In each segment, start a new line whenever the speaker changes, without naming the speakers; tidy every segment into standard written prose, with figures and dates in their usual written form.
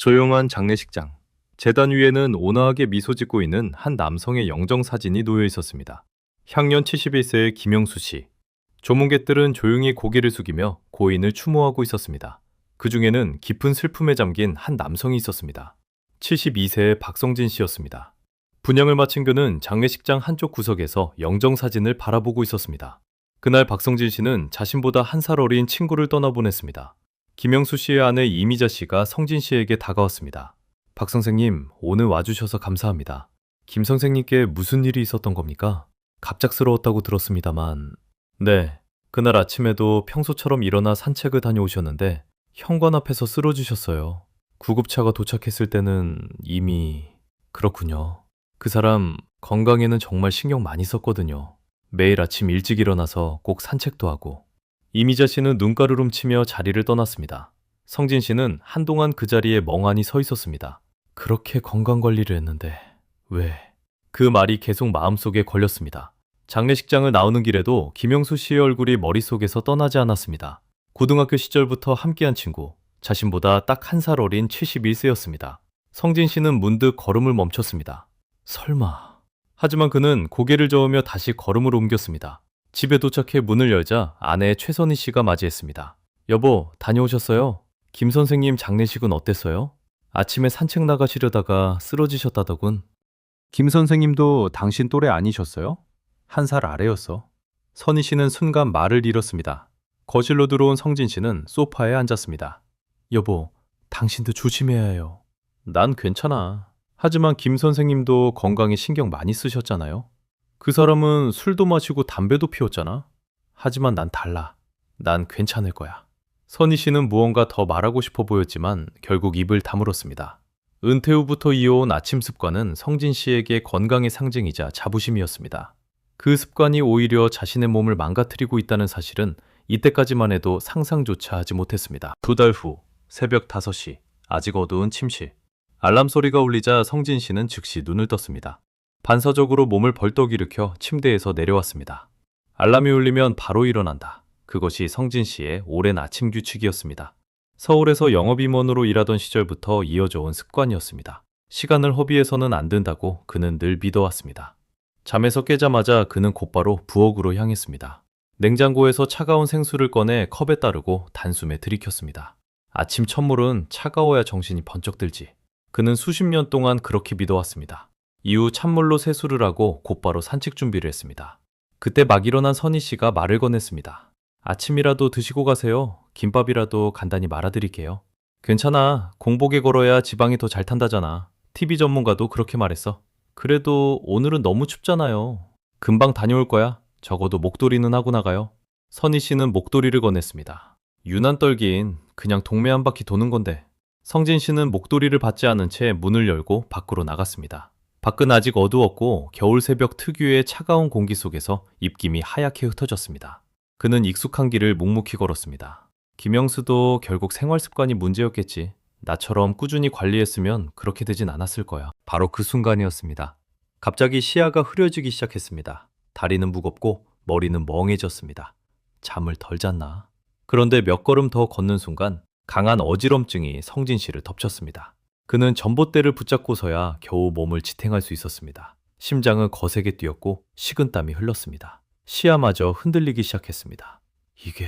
조용한 장례식장. 재단 위에는 온화하게 미소 짓고 있는 한 남성의 영정 사진이 놓여 있었습니다. 향년 71세의 김영수 씨. 조문객들은 조용히 고개를 숙이며 고인을 추모하고 있었습니다. 그 중에는 깊은 슬픔에 잠긴 한 남성이 있었습니다. 72세의 박성진 씨였습니다. 분양을 마친 그는 장례식장 한쪽 구석에서 영정 사진을 바라보고 있었습니다. 그날 박성진 씨는 자신보다 한 살 어린 친구를 떠나보냈습니다. 김영수 씨의 아내 이미자 씨가 성진 씨에게 다가왔습니다. 박 선생님, 오늘 와주셔서 감사합니다. 김 선생님께 무슨 일이 있었던 겁니까? 갑작스러웠다고 들었습니다만. 네, 그날 아침에도 평소처럼 일어나 산책을 다녀오셨는데 현관 앞에서 쓰러지셨어요. 구급차가 도착했을 때는 이미... 그렇군요. 그 사람 건강에는 정말 신경 많이 썼거든요. 매일 아침 일찍 일어나서 꼭 산책도 하고. 이미자 씨는 눈가를 훔치며 자리를 떠났습니다. 성진 씨는 한동안 그 자리에 멍하니 서 있었습니다. 그렇게 건강관리를 했는데 왜? 그 말이 계속 마음속에 걸렸습니다. 장례식장을 나오는 길에도 김영수 씨의 얼굴이 머릿속에서 떠나지 않았습니다. 고등학교 시절부터 함께한 친구, 자신보다 딱 한 살 어린 71세였습니다. 성진 씨는 문득 걸음을 멈췄습니다. 설마... 하지만 그는 고개를 저으며 다시 걸음을 옮겼습니다. 집에 도착해 문을 열자 아내 최선희 씨가 맞이했습니다. 여보, 다녀오셨어요? 김 선생님 장례식은 어땠어요? 아침에 산책 나가시려다가 쓰러지셨다더군.
김 선생님도 당신 또래 아니셨어요? 한 살 아래였어.
선희 씨는 순간 말을 잃었습니다. 거실로 들어온 성진 씨는 소파에 앉았습니다. 여보, 당신도 조심해야 해요. 난 괜찮아. 하지만 김 선생님도 건강에 신경 많이 쓰셨잖아요. 그 사람은 술도 마시고 담배도 피웠잖아. 하지만 난 달라. 난 괜찮을 거야. 선희 씨는 무언가 더 말하고 싶어 보였지만 결국 입을 다물었습니다. 은퇴 후부터 이어온 아침 습관은 성진 씨에게 건강의 상징이자 자부심이었습니다. 그 습관이 오히려 자신의 몸을 망가뜨리고 있다는 사실은 이때까지만 해도 상상조차 하지 못했습니다. 2달 후 새벽 5시, 아직 어두운 침실. 알람 소리가 울리자 성진 씨는 즉시 눈을 떴습니다. 반사적으로 몸을 벌떡 일으켜 침대에서 내려왔습니다. 알람이 울리면 바로 일어난다. 그것이 성진 씨의 오랜 아침 규칙이었습니다. 서울에서 영업임원으로 일하던 시절부터 이어져 온 습관이었습니다. 시간을 허비해서는 안 된다고 그는 늘 믿어왔습니다. 잠에서 깨자마자 그는 곧바로 부엌으로 향했습니다. 냉장고에서 차가운 생수를 꺼내 컵에 따르고 단숨에 들이켰습니다. 아침 첫물은 차가워야 정신이 번쩍 들지. 그는 수십 년 동안 그렇게 믿어왔습니다. 이후 찬물로 세수를 하고 곧바로 산책 준비를 했습니다. 그때 막 일어난 선희 씨가 말을 건넸습니다. 아침이라도 드시고 가세요. 김밥이라도 간단히 말아드릴게요. 괜찮아. 공복에 걸어야 지방이 더 잘 탄다잖아. TV 전문가도 그렇게 말했어. 그래도 오늘은 너무 춥잖아요. 금방 다녀올 거야. 적어도 목도리는 하고 나가요. 선희 씨는 목도리를 건넸습니다. 유난 떨긴 그냥 동네 한 바퀴 도는 건데. 성진 씨는 목도리를 받지 않은 채 문을 열고 밖으로 나갔습니다. 밖은 아직 어두웠고 겨울 새벽 특유의 차가운 공기 속에서 입김이 하얗게 흩어졌습니다. 그는 익숙한 길을 묵묵히 걸었습니다. 김영수도 결국 생활 습관이 문제였겠지. 나처럼 꾸준히 관리했으면 그렇게 되진 않았을 거야. 바로 그 순간이었습니다. 갑자기 시야가 흐려지기 시작했습니다. 다리는 무겁고 머리는 멍해졌습니다. 잠을 덜 잤나? 그런데 몇 걸음 더 걷는 순간 강한 어지럼증이 성진 씨를 덮쳤습니다. 그는 전봇대를 붙잡고서야 겨우 몸을 지탱할 수 있었습니다. 심장은 거세게 뛰었고 식은땀이 흘렀습니다. 시야마저 흔들리기 시작했습니다. 이게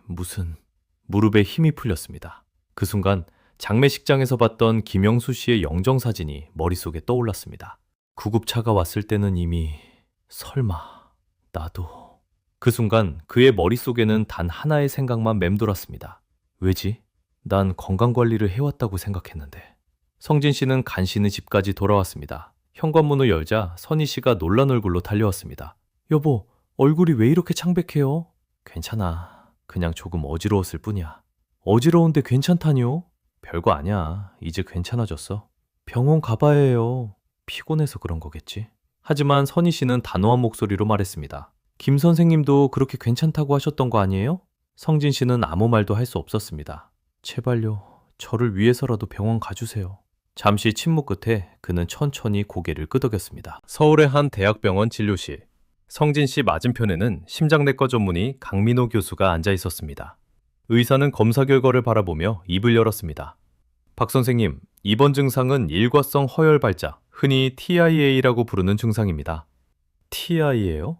무슨... 무릎에 힘이 풀렸습니다. 그 순간 장례식장에서 봤던 김영수 씨의 영정사진이 머릿속에 떠올랐습니다. 구급차가 왔을 때는 이미... 설마... 나도... 그 순간 그의 머릿속에는 단 하나의 생각만 맴돌았습니다. 왜지? 난 건강관리를 해왔다고 생각했는데. 성진 씨는 간신히 집까지 돌아왔습니다. 현관문을 열자 선희 씨가 놀란 얼굴로 달려왔습니다. 여보, 얼굴이 왜 이렇게 창백해요? 괜찮아. 그냥 조금 어지러웠을 뿐이야. 어지러운데 괜찮다니요? 별거 아니야. 이제 괜찮아졌어. 병원 가봐야 해요. 피곤해서 그런 거겠지. 하지만 선희 씨는 단호한 목소리로 말했습니다. 김 선생님도 그렇게 괜찮다고 하셨던 거 아니에요? 성진 씨는 아무 말도 할 수 없었습니다. 제발요. 저를 위해서라도 병원 가주세요. 잠시 침묵 끝에 그는 천천히 고개를 끄덕였습니다. 서울의 한 대학병원 진료실. 성진 씨 맞은편에는 심장내과 전문의 강민호 교수가 앉아 있었습니다. 의사는 검사 결과를 바라보며 입을 열었습니다. 박 선생님, 이번 증상은 일과성 허혈 발작, 흔히 TIA라고 부르는 증상입니다. TIA요?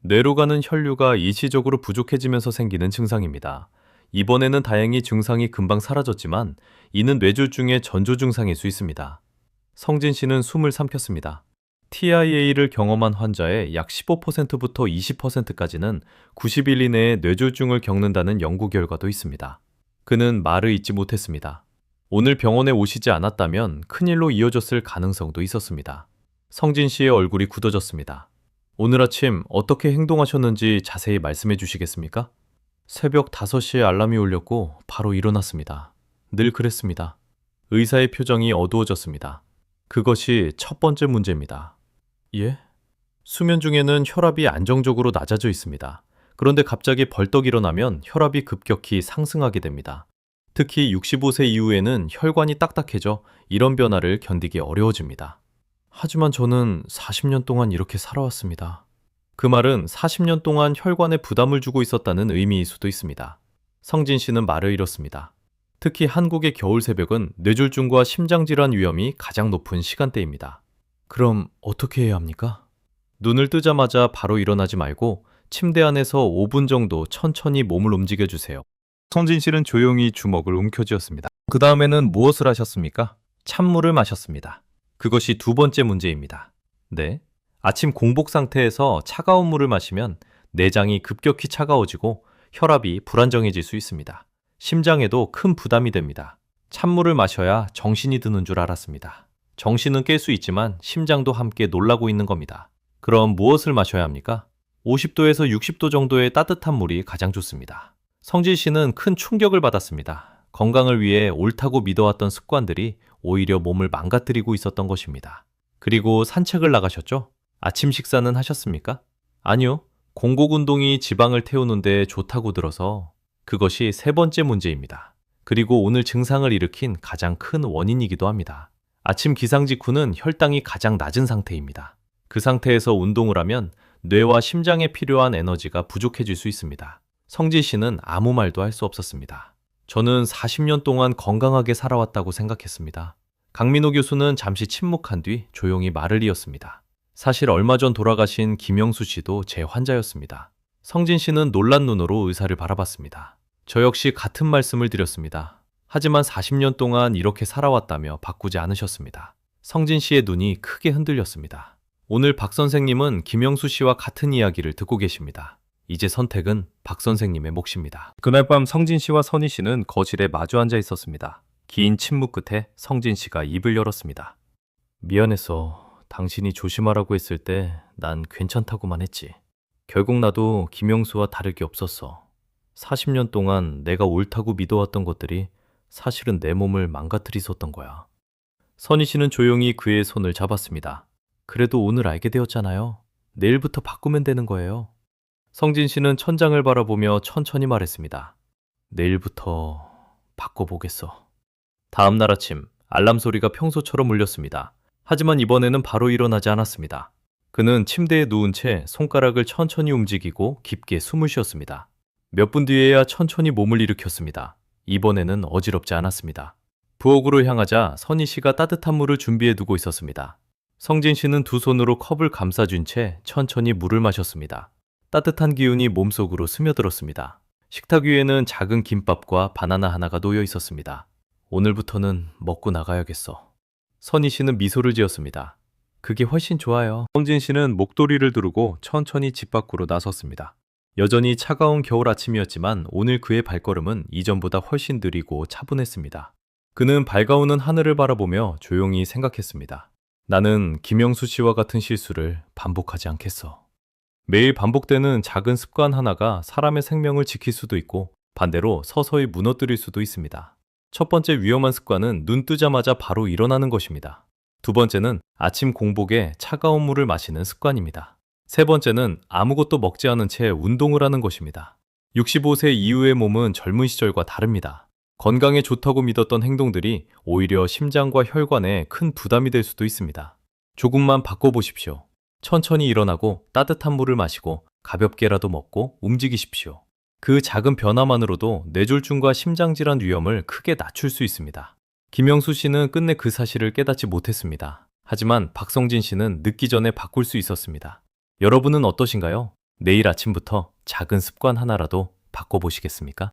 뇌로 가는 혈류가 일시적으로 부족해지면서 생기는 증상입니다. 이번에는 다행히 증상이 금방 사라졌지만 이는 뇌졸중의 전조 증상일 수 있습니다. 성진 씨는 숨을 삼켰습니다. TIA를 경험한 환자의 약 15%부터 20%까지는 90일 이내에 뇌졸중을 겪는다는 연구 결과도 있습니다. 그는 말을 잇지 못했습니다. 오늘 병원에 오시지 않았다면 큰일로 이어졌을 가능성도 있었습니다. 성진 씨의 얼굴이 굳어졌습니다. 오늘 아침 어떻게 행동하셨는지 자세히 말씀해 주시겠습니까? 새벽 5시에 알람이 울렸고 바로 일어났습니다. 늘 그랬습니다. 의사의 표정이 어두워졌습니다. 그것이 첫 번째 문제입니다. 예? 수면 중에는 혈압이 안정적으로 낮아져 있습니다. 그런데 갑자기 벌떡 일어나면 혈압이 급격히 상승하게 됩니다. 특히 65세 이후에는 혈관이 딱딱해져 이런 변화를 견디기 어려워집니다. 하지만 저는 40년 동안 이렇게 살아왔습니다. 그 말은 40년 동안 혈관에 부담을 주고 있었다는 의미일 수도 있습니다. 성진 씨는 말을 잃었습니다. 특히 한국의 겨울 새벽은 뇌졸중과 심장질환 위험이 가장 높은 시간대입니다. 그럼 어떻게 해야 합니까? 눈을 뜨자마자 바로 일어나지 말고 침대 안에서 5분 정도 천천히 몸을 움직여주세요.
성진 씨는 조용히 주먹을 움켜쥐었습니다.
그 다음에는 무엇을 하셨습니까? 찬물을 마셨습니다. 그것이 두 번째 문제입니다. 네. 아침 공복 상태에서 차가운 물을 마시면 내장이 급격히 차가워지고 혈압이 불안정해질 수 있습니다. 심장에도 큰 부담이 됩니다. 찬물을 마셔야 정신이 드는 줄 알았습니다. 정신은 깰 수 있지만 심장도 함께 놀라고 있는 겁니다. 그럼 무엇을 마셔야 합니까? 50도에서 60도 정도의 따뜻한 물이 가장 좋습니다. 성진 씨는 큰 충격을 받았습니다. 건강을 위해 옳다고 믿어왔던 습관들이 오히려 몸을 망가뜨리고 있었던 것입니다. 그리고 산책을 나가셨죠? 아침 식사는 하셨습니까? 아니요. 공복 운동이 지방을 태우는데 좋다고 들어서 그것이 세 번째 문제입니다. 그리고 오늘 증상을 일으킨 가장 큰 원인이기도 합니다. 아침 기상 직후는 혈당이 가장 낮은 상태입니다. 그 상태에서 운동을 하면 뇌와 심장에 필요한 에너지가 부족해질 수 있습니다. 성진 씨는 아무 말도 할 수 없었습니다. 저는 40년 동안 건강하게 살아왔다고 생각했습니다. 강민호 교수는 잠시 침묵한 뒤 조용히 말을 이었습니다. 사실 얼마 전 돌아가신 김영수 씨도 제 환자였습니다. 성진 씨는 놀란 눈으로 의사를 바라봤습니다. 저 역시 같은 말씀을 드렸습니다. 하지만 40년 동안 이렇게 살아왔다며 바꾸지 않으셨습니다. 성진 씨의 눈이 크게 흔들렸습니다. 오늘 박 선생님은 김영수 씨와 같은 이야기를 듣고 계십니다. 이제 선택은 박 선생님의 몫입니다. 그날 밤 성진 씨와 선희 씨는 거실에 마주 앉아 있었습니다. 긴 침묵 끝에 성진 씨가 입을 열었습니다. 미안했어. 당신이 조심하라고 했을 때 난 괜찮다고만 했지. 결국 나도 김영수와 다를 게 없었어. 40년 동안 내가 옳다고 믿어왔던 것들이 사실은 내 몸을 망가뜨리셨던 거야. 선희 씨는 조용히 그의 손을 잡았습니다. 그래도 오늘 알게 되었잖아요. 내일부터 바꾸면 되는 거예요. 성진 씨는 천장을 바라보며 천천히 말했습니다. 내일부터 바꿔보겠어. 다음 날 아침 알람 소리가 평소처럼 울렸습니다. 하지만 이번에는 바로 일어나지 않았습니다. 그는 침대에 누운 채 손가락을 천천히 움직이고 깊게 숨을 쉬었습니다. 몇 분 뒤에야 천천히 몸을 일으켰습니다. 이번에는 어지럽지 않았습니다. 부엌으로 향하자 선희 씨가 따뜻한 물을 준비해 두고 있었습니다. 성진 씨는 두 손으로 컵을 감싸준 채 천천히 물을 마셨습니다. 따뜻한 기운이 몸속으로 스며들었습니다. 식탁 위에는 작은 김밥과 바나나 하나가 놓여 있었습니다. 오늘부터는 먹고 나가야겠어. 선희 씨는 미소를 지었습니다. 그게 훨씬 좋아요. 성진 씨는 목도리를 두르고 천천히 집 밖으로 나섰습니다. 여전히 차가운 겨울 아침이었지만 오늘 그의 발걸음은 이전보다 훨씬 느리고 차분했습니다. 그는 밝아오는 하늘을 바라보며 조용히 생각했습니다. 나는 김영수 씨와 같은 실수를 반복하지 않겠어. 매일 반복되는 작은 습관 하나가 사람의 생명을 지킬 수도 있고 반대로 서서히 무너뜨릴 수도 있습니다. 첫 번째 위험한 습관은 눈 뜨자마자 바로 일어나는 것입니다. 두 번째는 아침 공복에 차가운 물을 마시는 습관입니다. 세 번째는 아무것도 먹지 않은 채 운동을 하는 것입니다. 65세 이후의 몸은 젊은 시절과 다릅니다. 건강에 좋다고 믿었던 행동들이 오히려 심장과 혈관에 큰 부담이 될 수도 있습니다. 조금만 바꿔보십시오. 천천히 일어나고 따뜻한 물을 마시고 가볍게라도 먹고 움직이십시오. 그 작은 변화만으로도 뇌졸중과 심장질환 위험을 크게 낮출 수 있습니다. 김영수 씨는 끝내 그 사실을 깨닫지 못했습니다. 하지만 박성진 씨는 늦기 전에 바꿀 수 있었습니다. 여러분은 어떠신가요? 내일 아침부터 작은 습관 하나라도 바꿔보시겠습니까?